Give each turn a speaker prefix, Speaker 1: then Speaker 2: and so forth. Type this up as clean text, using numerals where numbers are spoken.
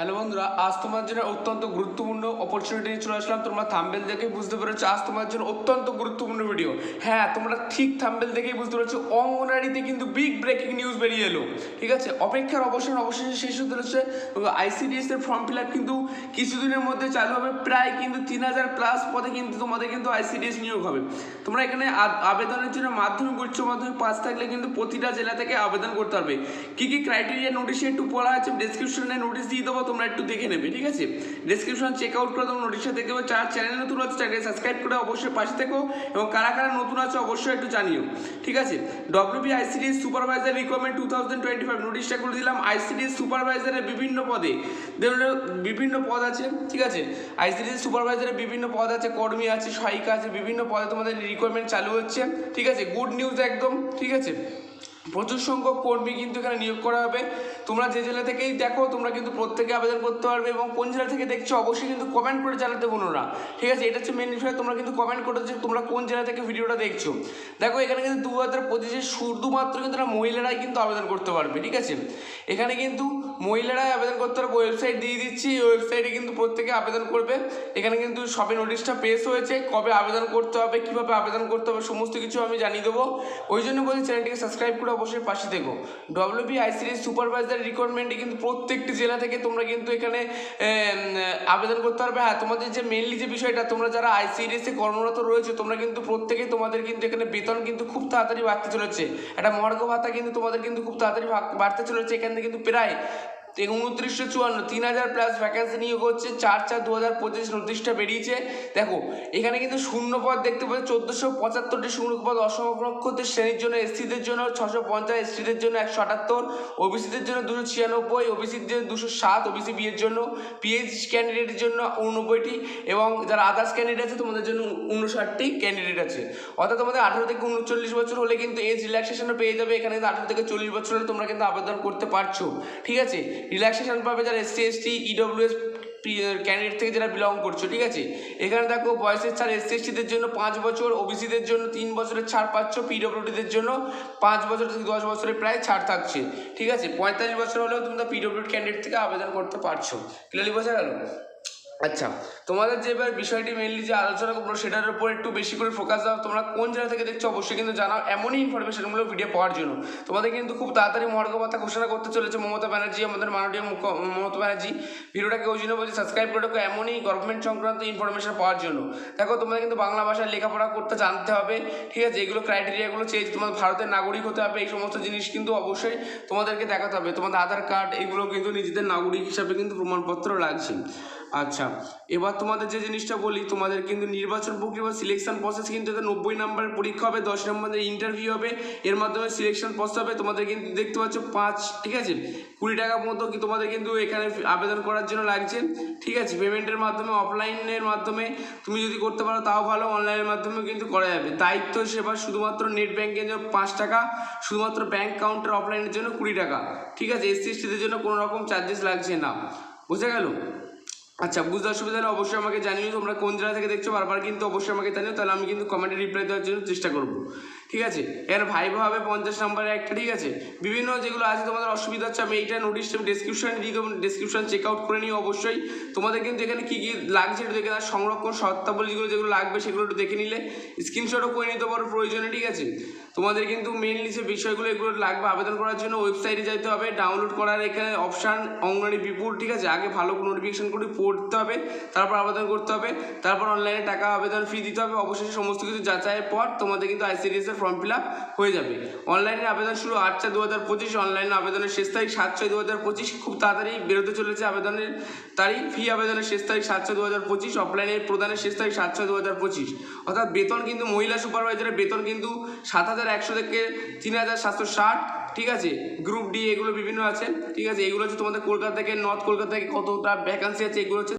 Speaker 1: Hello বন্ধুরা, আজ তোমার জন্য অত্যন্ত গুরুত্বপূর্ণ অপরচুনিটি নিয়ে চলে আসলাম। তোমরা থাম্বনেল দেখেই বুঝতে পেরেছো আজ তোমার জন্য অত্যন্ত গুরুত্বপূর্ণ ভিডিও। হ্যাঁ, তোমরা ঠিক থাম্বনেল দেখেই বুঝতে পেরেছো, অঙ্গনারীতে কিন্তু বিগ ব্রেকিং নিউজ বেরিয়ে এলো। ঠিক আছে, অপেক্ষার অবশেষে শেষ হতে চলেছে। আইসিডিএস এর ফর্ম ফিল আপ কিন্তু কিছুদিনের মধ্যে চালু হবে। প্রায় কিন্তু 3000+ পদে কিন্তু তোমাদের কিন্তু আইসিডিএস নিয়োগ হবে। তোমরা এখানে আবেদনের জন্য মাধ্যমিক উচ্চ মাধ্যমিক পাস থাকলে কিন্তু প্রতিটা জেলা থেকে আবেদন করতে পারবে। কি কি ক্রাইটেরিয়া নোটিশে একটু বলা আছে, ডেসক্রিপশনে নোটিশ দিয়ে দেবো, তোমরা একটু দেখে নেবে। ঠিক আছে, ডেসক্রিপশন চেক আউট করে তোমরা নোটিশটা দেখে নেবে। যারা চ্যানেলে নতুন আছে চ্যানেলকে সাবস্ক্রাইব করে অবশ্যই পাশে থেকো, এবং কারা কারা নতুন আছে অবশ্যই একটু জানিও। ঠিক আছে, ডব্লিউবি আইসিডিএস সুপারভাইজার রিকোয়ারমেন্ট 2025 নোটিশটা করে দিলাম। আইসিডিএস সুপারভাইজারের বিভিন্ন পদে বিভিন্ন পদ আছে। ঠিক আছে, আইসিডিএস সুপারভাইজারের বিভিন্ন পদ আছে, কর্মী আছে, সহায়িকা আছে, বিভিন্ন পদে তোমাদের রিকোয়ারমেন্ট চালু হচ্ছে। ঠিক আছে, গুড নিউজ একদম। ঠিক আছে, প্রচুর সংখ্যক কর্মী কিন্তু এখানে নিয়োগ করা হবে। তোমরা যে জেলা থেকেই দেখো তোমরা কিন্তু প্রত্যেকে আবেদন করতে পারবে, এবং কোন জেলা থেকে দেখছো অবশ্যই কিন্তু কমেন্ট করে জানাতে ভুলো না। ঠিক আছে, এটা হচ্ছে মেন বিষয়। তোমরা কিন্তু কমেন্ট করো যে তোমরা কোন জেলা থেকে ভিডিওটা দেখছো। দেখো এখানে কিন্তু 2025 শুধুমাত্র কিন্তু মহিলারাই কিন্তু আবেদন করতে পারবে। ঠিক আছে, এখানে কিন্তু মহিলারাই আবেদন করতে পারবে। ওয়েবসাইট দিয়ে দিচ্ছি, ওয়েবসাইটে কিন্তু প্রত্যেকে আবেদন করবে। এখানে কিন্তু সবে নোটিশটা পেশ হয়েছে, কবে আবেদন করতে হবে, কীভাবে আবেদন করতে হবে সমস্ত কিছু আমি জানিয়ে দেবো। ওই জন্য বলছি চ্যানেলটিকে সাবস্ক্রাইব করে অবশ্যই পাশে থেকো। ডব্লিউবি আইসিডিএস সুপারভাইজার রিকোয়ারমেন্টে কিন্তু প্রত্যেকটি জেলা থেকে তোমরা কিন্তু এখানে আবেদন করতে পারবে। হ্যাঁ, তোমাদের যে মেনলি যে বিষয়টা, তোমরা যারা আইসিডিএস এ কর্মরত রয়েছে তোমরা কিন্তু প্রত্যেকেই তোমাদের কিন্তু এখানে বেতন কিন্তু খুব তাড়াতাড়ি বাড়তে চলেছে। একটা মহার্ঘ ভাতা কিন্তু তোমাদের কিন্তু খুব তাড়াতাড়ি বাড়তে চলেছে। এখান থেকে কিন্তু প্রায় 2954 3000+ ভ্যাকেন্সি নিয়োগ হচ্ছে। 4/4/2025 নোটিশটা বেরিয়েছে। দেখো এখানে কিন্তু শূন্য পদ দেখতে পাচ্ছ 1475টি শূন্য পদ। অসংরক্ষিত শ্রেণীর জন্য এসসিদের জন্য 650, এসটিদের জন্য 178, ওবিসিদের জন্য 296, ওবিসির জন্য 207, ওবিসি বি এর জন্য, পিএইচ ক্যান্ডিডেটের জন্য 89টি, এবং যারা আদার্স ক্যান্ডিডেট আছে তোমাদের জন্য 59টি ক্যান্ডিডেট আছে। অর্থাৎ তোমাদের 18 থেকে 39 বছর হলে কিন্তু এজ রিল্যাক্সেশনও পেয়ে যাবে। এখানে 18 থেকে 40 বছর হলে তোমরা কিন্তু আবেদন করতে পারছো। ঠিক আছে, রিল্যাক্সেশন পাবে যারা এসসি এসটি ইডব্লিউএস ক্যান্ডিডেট থেকে যারা বিলং করছো। ঠিক আছে, এখানে দেখো বয়সের ছাড় এসসি এসটিদের জন্য 5 বছর, ওবিসিদের জন্য 3 বছরের ছাড় পাচ্ছ, পিডব্লিউডিদের জন্য 5 বছর থেকে 10 বছরের প্রায় ছাড় থাকছে। ঠিক আছে, 45 বছর হলেও তোমরা পিডব্লিউডি ক্যান্ডিডেট থেকে আবেদন করতে পারছো। ক্লিয়ারলি বোঝা গেল? আচ্ছা, তোমাদের যে এবার বিষয়টি মেনলি যে আলোচনা করবো সেটার উপর একটু বেশি করে ফোকাস দাও। তোমরা কোন জেলা থেকে দেখছো অবশ্যই কিন্তু জানাও, এমনই ইনফরমেশনগুলো ভিডিও পাওয়ার জন্য। তোমাদের কিন্তু খুব তাড়াতাড়ি মহার্ঘ ভাতা ঘোষণা করতে চলেছে মমতা ব্যানার্জি, আমাদের মাননীয় মমতা ব্যানার্জি। ভিডিওটাকে ওই জন্য বলছি সাবস্ক্রাইব করে রাখো, এমনই গভর্নমেন্ট সংক্রান্ত ইনফরমেশন পাওয়ার জন্য। দেখো তোমাদের কিন্তু বাংলা ভাষায় লেখাপড়া করতে জানতে হবে। ঠিক আছে, এগুলো ক্রাইটেরিয়াগুলো চেঞ্জ, তোমাদের ভারতের নাগরিক হতে হবে। এই সমস্ত জিনিস কিন্তু অবশ্যই তোমাদেরকে দেখাতে হবে। তোমাদের আধার কার্ড এগুলো কিন্তু নিজেদের নাগরিক হিসাবে কিন্তু প্রমাণপত্র লাগছে। আচ্ছা, এবার তোমাদের যে জিনিসটা বলি, তোমাদের কিন্তু নির্বাচন প্রক্রিয়া বা সিলেকশন প্রসেস কিন্তু 90 নম্বরের পরীক্ষা হবে, 10 নম্বরের ইন্টারভিউ হবে, এর মাধ্যমে সিলেকশন প্রসেস হবে। তোমাদের কিন্তু দেখতে পাচ্ছ 5, ঠিক আছে, 20 টাকা মতো কি তোমাদের কিন্তু এখানে আবেদন করার জন্য লাগছে। ঠিক আছে, পেমেন্টের মাধ্যমে, অফলাইনের মাধ্যমে তুমি যদি করতে পারো তাও ভালো, অনলাইনের মাধ্যমেও কিন্তু করা যাবে। দায়িত্ব সেবা শুধুমাত্র নেট ব্যাঙ্কের জন্য 5 টাকা, শুধুমাত্র ব্যাঙ্ক কাউন্টার অফলাইনের জন্য 20 টাকা। ঠিক আছে, এসসি এসটিদের জন্য কোনো রকম চার্জেস লাগছে না। বুঝে গেল? আচ্ছা, বুঝতে অসুবিধা হলে অবশ্যই আমাকে জানিও। তোমরা কোন জেলা থেকে দেখছো বারবার কিন্তু অবশ্যই আমাকে জানিও, তাহলে আমি কিন্তু কমেন্টে রিপ্লাই দেওয়ার জন্য চেষ্টা করবো। ঠিক আছে, এখানে ভাইবা হবে 50 নম্বরের একটা। ঠিক আছে, বিভিন্ন যেগুলো আছে তোমাদের অসুবিধা হচ্ছে আমি এইটা নোটিশটা ডেসক্রিপশনে দিয়ে দেবো, ডেসক্রিপশন চেক আউট করে নিও অবশ্যই। তোমাদের কিন্তু এখানে কী কী লাগছে একটু দেখে, সংরক্ষণ শর্তাবলী যেগুলো লাগবে সেগুলো একটু দেখে নিলে স্ক্রিনশটও করে নিতে পারো প্রয়োজনে। ঠিক আছে, তোমাদের কিন্তু মেনলি যে বিষয়গুলো এগুলো লাগবে আবেদন করার জন্য ওয়েবসাইটে যেতে হবে, ডাউনলোড করার এখানে অপশান অঙ্গনারী বিপুল। ঠিক আছে, আগে ভালো নোটিফিকেশন করে পড়তে হবে, তারপর আবেদন করতে হবে, তারপর অনলাইনে টাকা আবেদন ফি দিতে হবে। অবশেষে সমস্ত কিছু যাচাইয়ের পর তোমাদের কিন্তু আইসিডিএস এর ফর্ম ফিল আপ হয়ে যাবে। অনলাইনে আবেদন শুরু 8/4/2025, অনলাইনে আবেদনের শেষ তারিখ 7/6/2025। খুব তাড়াতাড়ি বেরোতে চলেছে আবেদনের তারিখ। ফি আবেদনের শেষ তারিখ 7/6/2025, অফলাইনের প্রদানের শেষ তারিখ 7/6/2025। অর্থাৎ বেতন কিন্তু মহিলা সুপারভাইজারের বেতন কিন্তু 7100 থেকে 3760। ঠিক আছে, গ্রুপ ডি এগুলো বিভিন্ন আছে। ঠিক আছে, এগুলো হচ্ছে তোমাদের কলকাতা থেকে, নর্থ কলকাতা থেকে কতটা ভ্যাকান্সি আছে এগুলো হচ্ছে